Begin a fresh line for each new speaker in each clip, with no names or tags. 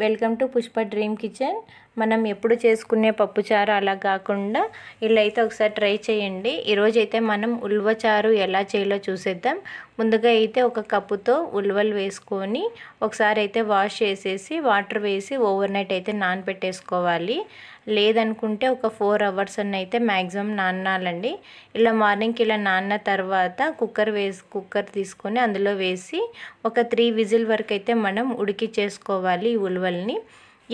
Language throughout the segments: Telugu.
Welcome to Pushpa dream kitchen. మనం ఎప్పుడు చేసుకునే పప్పుచారు అలా కాకుండా ఇలా అయితే ఒకసారి ట్రై చేయండి. ఈరోజు అయితే మనం ఉల్వచారు ఎలా చేయాలో చూసేద్దాం. ముందుగా అయితే ఒక కప్పుతో ఉల్వలు వేసుకొని ఒకసారి అయితే వాష్ చేసేసి వాటర్ వేసి ఓవర్ నైట్ అయితే నానబెట్టేసుకోవాలి. లేదనుకుంటే ఒక 4 అవర్స్ అన్న అయితే మ్యాక్సిమం నానాలండి. ఇలా మార్నింగ్కి ఇలా నాన్న తర్వాత కుక్కర్ తీసుకొని అందులో వేసి ఒక 3 విజిల్ వరకు అయితే మనం ఉడికించేసుకోవాలి ఈ ఉల్వల్ని.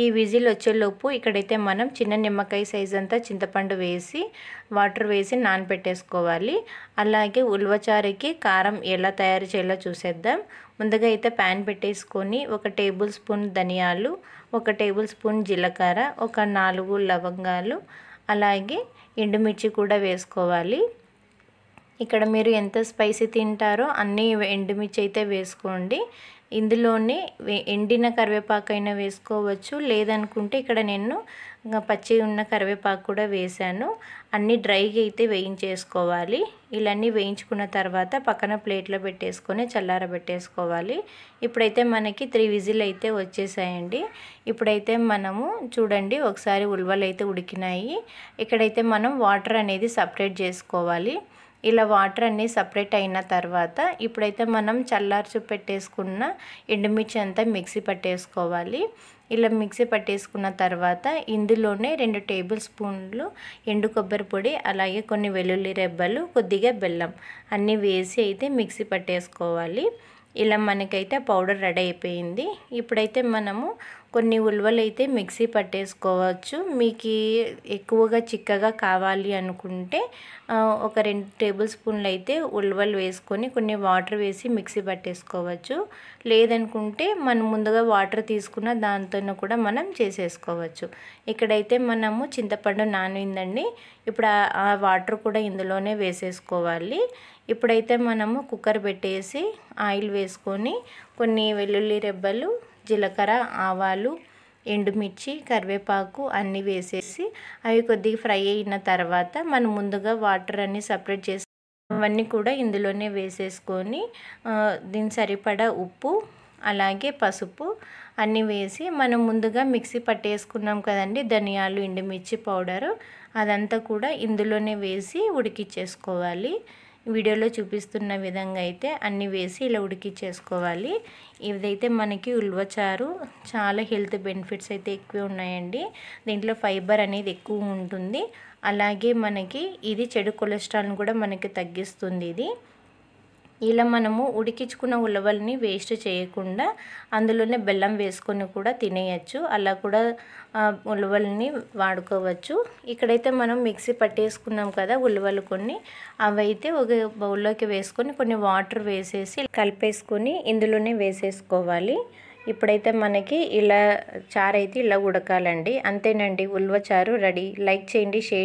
ఈ విజిల్ వచ్చేలోపు ఇక్కడైతే మనం చిన్న నిమ్మకాయ సైజ్ అంతా చింతపండు వేసి వాటర్ వేసి నానబెట్టేసుకోవాలి. అలాగే ఉల్వచారుకి కారం ఎలా తయారు చేయాలో చూసేద్దాం. ముందుగా అయితే ప్యాన్ పెట్టేసుకొని 1 టేబుల్ స్పూన్ ధనియాలు, 1 టేబుల్ స్పూన్ జీలకర్ర, ఒక 4 లవంగాలు, అలాగే ఎండుమిర్చి కూడా వేసుకోవాలి. ఇక్కడ మీరు ఎంత స్పైసీ తింటారో అన్ని ఎండుమిర్చి అయితే వేసుకోండి. ఇందులోనే ఎండిన కరివేపాకు అయినా వేసుకోవచ్చు, లేదనుకుంటే ఇక్కడ నేను పచ్చి ఉన్న కరివేపాకు కూడా వేసాను. అన్నీ డ్రైగా అయితే వేయించేసుకోవాలి. ఇలాన్నీ వేయించుకున్న తర్వాత పక్కన ప్లేట్లో పెట్టేసుకొని చల్లారబెట్టేసుకోవాలి. ఇప్పుడైతే మనకి 3 విజిల్ అయితే వచ్చేసాయండి. ఇప్పుడైతే మనము చూడండి ఒకసారి ఉల్వలు అయితే ఉడికినాయి. ఇక్కడైతే మనం వాటర్ అనేది సపరేట్ చేసుకోవాలి. ఇలా వాటర్ అన్నీ సపరేట్ అయిన తర్వాత ఇప్పుడైతే మనం చల్లార్చి పెట్టేసుకున్న ఎండుమిర్చి అంతా మిక్సీ పట్టేసుకోవాలి. ఇలా మిక్సీ పట్టేసుకున్న తర్వాత ఇందులోనే 2 టేబుల్ స్పూన్లు ఎండు కొబ్బరి పొడి, అలాగే కొన్ని వెల్లుల్లి రెబ్బలు, కొద్దిగా బెల్లం అన్నీ వేసి అయితే మిక్సీ పట్టేసుకోవాలి. ఇలా మనకైతే పౌడర్ రెడీ అయిపోయింది. ఇప్పుడైతే మనము కొన్ని ఉల్వలు అయితే మిక్సీ పట్టేసుకోవచ్చు. మీకు ఎక్కువగా చిక్కగా కావాలి అనుకుంటే ఒక 2 టేబుల్ స్పూన్లు అయితే ఉల్వలు వేసుకొని కొన్ని వాటర్ వేసి మిక్సీ పట్టేసుకోవచ్చు. లేదనుకుంటే మనం ముందుగా వాటర్ తీసుకున్న దాంతో కూడా మనం చేసేసుకోవచ్చు. ఇక్కడైతే మనము చింతపండు నానిందండి. ఇప్పుడు ఆ వాటర్ కూడా ఇందులోనే వేసేసుకోవాలి. ఇప్పుడైతే మనము కుక్కర్ పెట్టేసి ఆయిల్ వేసుకొని కొన్ని వెల్లుల్లి రెబ్బలు, జీలకర్ర, ఆవాలు, ఎండుమిర్చి, కరివేపాకు అన్నీ వేసేసి అవి కొద్దిగా ఫ్రై అయిన తర్వాత మనం ముందుగా వాటర్ అన్నీ సపరేట్ చేసి అవన్నీ కూడా ఇందులోనే వేసేసుకొని దీని సరిపడా ఉప్పు, అలాగే పసుపు అన్నీ వేసి మనం ముందుగా మిక్సీ పట్టేసుకున్నాం కదండి ధనియాలు, ఎండుమిర్చి పౌడరు, అదంతా కూడా ఇందులోనే వేసి ఉడికించేసుకోవాలి. వీడియోలో చూపిస్తున్న విధంగా అయితే అన్నీ వేసి ఇలా ఉడికించేసుకోవాలి. ఇదైతే మనకి ఉల్వచారు చాలా హెల్త్ బెనిఫిట్స్ అయితే ఎక్కువ ఉన్నాయండి. దీంట్లో ఫైబర్ అనేది ఎక్కువ ఉంటుంది. అలాగే మనకి ఇది చెడు కొలెస్ట్రాల్ని కూడా మనకి తగ్గిస్తుంది. ఇలా మనము ఉడికించుకున్న ఉలవల్ని వేస్ట్ చేయకుండా అందులోనే బెల్లం వేసుకొని కూడా తినేయచ్చు. అలా కూడా ఉలవల్ని వాడుకోవచ్చు. ఇక్కడైతే మనం మిక్సీ పట్టేసుకున్నాం కదా ఉలవలు కొన్ని, అవైతే ఒక బౌల్లోకి వేసుకొని కొన్ని వాటర్ వేసేసి కలిపేసుకొని ఇందులోనే వేసేసుకోవాలి. ఇప్పుడైతే మనకి ఇలా చారు అయితే ఇలా ఉడకాలండి. అంతేనండి, ఉల్వచారు రెడీ. లైక్ చేయండి, షేర్